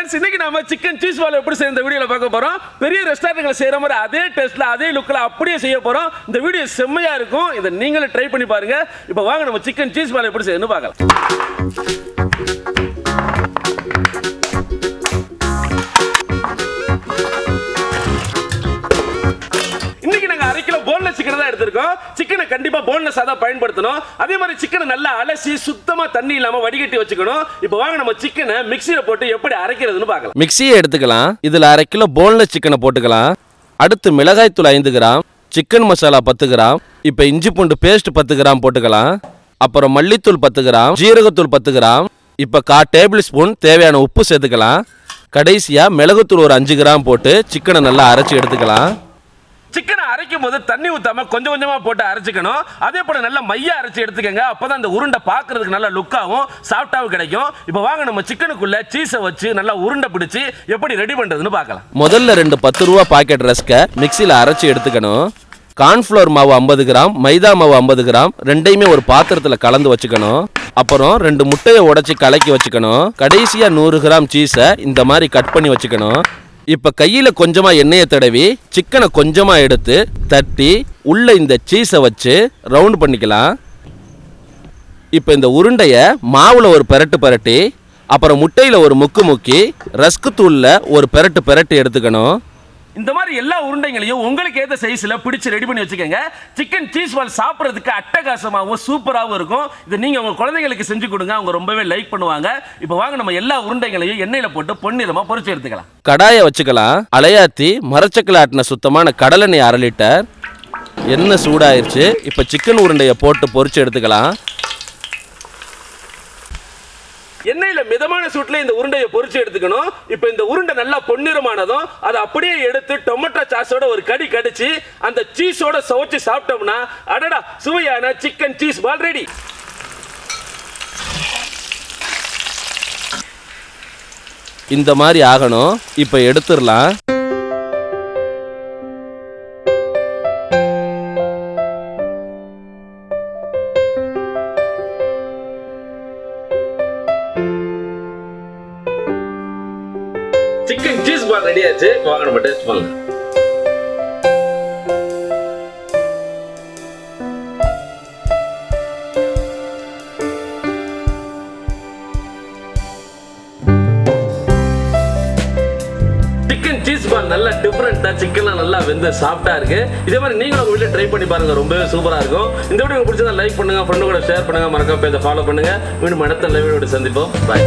Friends, இன்னைக்கு நாம chicken cheese ball எப்படி செய்ய இந்த வீடியோல பார்க்க போறோம். பெரிய ரெஸ்டாரண்ட்ல செய்யற மாதிரி அதே டேஸ்ட்ல அதே லுக்ல அப்படியே செய்ய போறோம். இந்த வீடியோ செம்மையா இருக்கும். இதை நீங்களே ட்ரை பண்ணி பாருங்க. இப்போ வாங்க நம்ம சிக்கன் சீஸ் பால் எப்படி செய்யணும்னு பார்க்கலாம். சிக்கன் தான் எடுத்துருக்கோம். சிக்கனை கண்டிப்பா போன்லெஸ்ஸா தான் பயன்படுத்தணும். அதே மாதிரி சிக்கனை நல்லா அலசி சுத்தமா தண்ணி இல்லாம வடிகட்டி வச்சுக்கணும். இப்போ வாங்க நம்ம சிக்கனை மிக்ஸில போட்டு எப்படி அரைக்கிறதுன்னு பார்க்கலாம். மிக்ஸியை எடுத்துக்கலாம். இதுல 1/2 கிலோ போன்லெஸ் சிக்கனை போட்டுக்கலாம். அடுத்து மிளகாய் தூள் 5 கிராம், சிக்கன் மசாலா 10 கிராம், இப்போ இஞ்சி பூண்டு பேஸ்ட் 10 கிராம் போட்டுக்கலாம். அப்புறம் மல்லித்தூள் 10 கிராம், ஜீரகத்தூள் 10 கிராம், இப்போ 1/4 டேபிள் ஸ்பூன் தேவையான உப்பு சேர்த்துக்கலாம். கடைசியா மிளகுத்தூள் ஒரு 5 கிராம் போட்டு சிக்கனை நல்லா அரைச்சி எடுத்துக்கலாம். சிக்கனை அரைக்கும் போது தண்ணி ஊத்தாம கொஞ்சம் கொஞ்சமா போட்டு அரைச்சிக்கணும். அதே போல நல்லா மையா அரைச்சி எடுத்துக்கங்க. அப்பதான் இந்த உருண்டை பார்க்கிறதுக்கு நல்லா லுக்காவும் சாஃப்டாவும் கிடைக்கும். இப்போ வாங்க நம்ம சிக்கனுக்குள்ள சீஸை வச்சு நல்லா உருண்டை பிடிச்சி எப்படி ரெடி பண்றதுன்னு பார்க்கலாம். முதல்ல 2 10 ரூபா பாக்கெட் ரஸ்கை மிக்ஸியில் அரைச்சி எடுத்துக்கணும். கார்ன்ஃப்ளவர் மாவு 50 கிராம், மைதா மாவு 50 கிராம், ரெண்டையுமே ஒரு பாத்திரத்தில் கலந்து வச்சுக்கணும். அப்புறம் 2 முட்டையை உடைச்சி கலக்கி வச்சுக்கணும். கடைசியா 100 கிராம் சீஸை இந்த மாதிரி கட் பண்ணி வச்சுக்கணும். இப்ப கையில கொஞ்சமா எண்ணெயை தடவி சிக்கனை கொஞ்சமா எடுத்து தட்டி உள்ள இந்த சீஸை வச்சு ரவுண்ட் பண்ணிக்கலாம். இப்ப இந்த உருண்டைய மாவுல ஒரு பெரட்டு அப்புறம் முட்டையில ஒரு முக்கி ரஸ்கு தூள்ல ஒரு பெரட்டு எடுத்துக்கணும். இந்த மாதிரி எல்லா உருண்டைகளையும் உங்களுக்கு ஏற்ற சைஸ்ல பிடிச்சு ரெடி பண்ணி வச்சுக்கோங்க. சிக்கன் சீஸ் பால் சாப்பிட்றதுக்கு அட்டகாசமாகவும் சூப்பராகவும் இருக்கும். இதை நீங்க உங்க குழந்தைங்களுக்கு செஞ்சு கொடுங்க, அவங்க ரொம்பவே லைக் பண்ணுவாங்க. இப்போ வாங்க நம்ம எல்லா உருண்டைகளையும் எண்ணெயில போட்டு பொன்னிறமா பொரிச்சு எடுத்துக்கலாம். கடாயை வச்சுக்கலாம். அலையாத்தி மரச்சக்கில் ஆட்டின சுத்தமான கடலெண்ணெய் 1/2 லிட்டர். எண்ணெய் சூடாயிருச்சு. இப்போ சிக்கன் உருண்டையை போட்டு பொரிச்சு எடுத்துக்கலாம். எண்ணெயில மிதமான சூட்ல இந்த உருண்டையை பொரிச்சு எடுத்துக்கணும். இப்போ இந்த உருண்டை நல்லா பொன்னிறமானதும் அதை அப்படியே எடுத்து டொமேட்டோ சாஸோட ஒரு கடி கடிச்சு அந்த சீஸோட சவச்சு சாப்பிட்டோம்னா அடடா சுவையான சிக்கன் சீஸ் பால் ரெடி. இந்த மாதிரி ஆகணும். இப்போ எடுத்துடலாம். சிக்கன் சீஸ் பால் ரெடி ஆச்சு. வாங்க நம்ம டேஸ்ட் பண்ணலாம். சிக்கன் சீஸ் பால் நல்லா டிஃபரெண்டா, சிக்கன்லாம் நல்லா வெந்து சாஃப்டா இருக்கு. இதே மாதிரி நீங்களும் உங்க வீட்டில் ட்ரை பண்ணி பாருங்க, ரொம்பவே சூப்பரா இருக்கும். இந்த வீடியோ பிடிச்சதா லைக் பண்ணுங்க, ஃப்ரெண்டு கூட ஷேர் பண்ணுங்க, மறக்காம இதை ஃபாலோ பண்ணுங்க. மீண்டும் அடுத்த லைவ் வீடியோட சந்திப்போம். பாய்.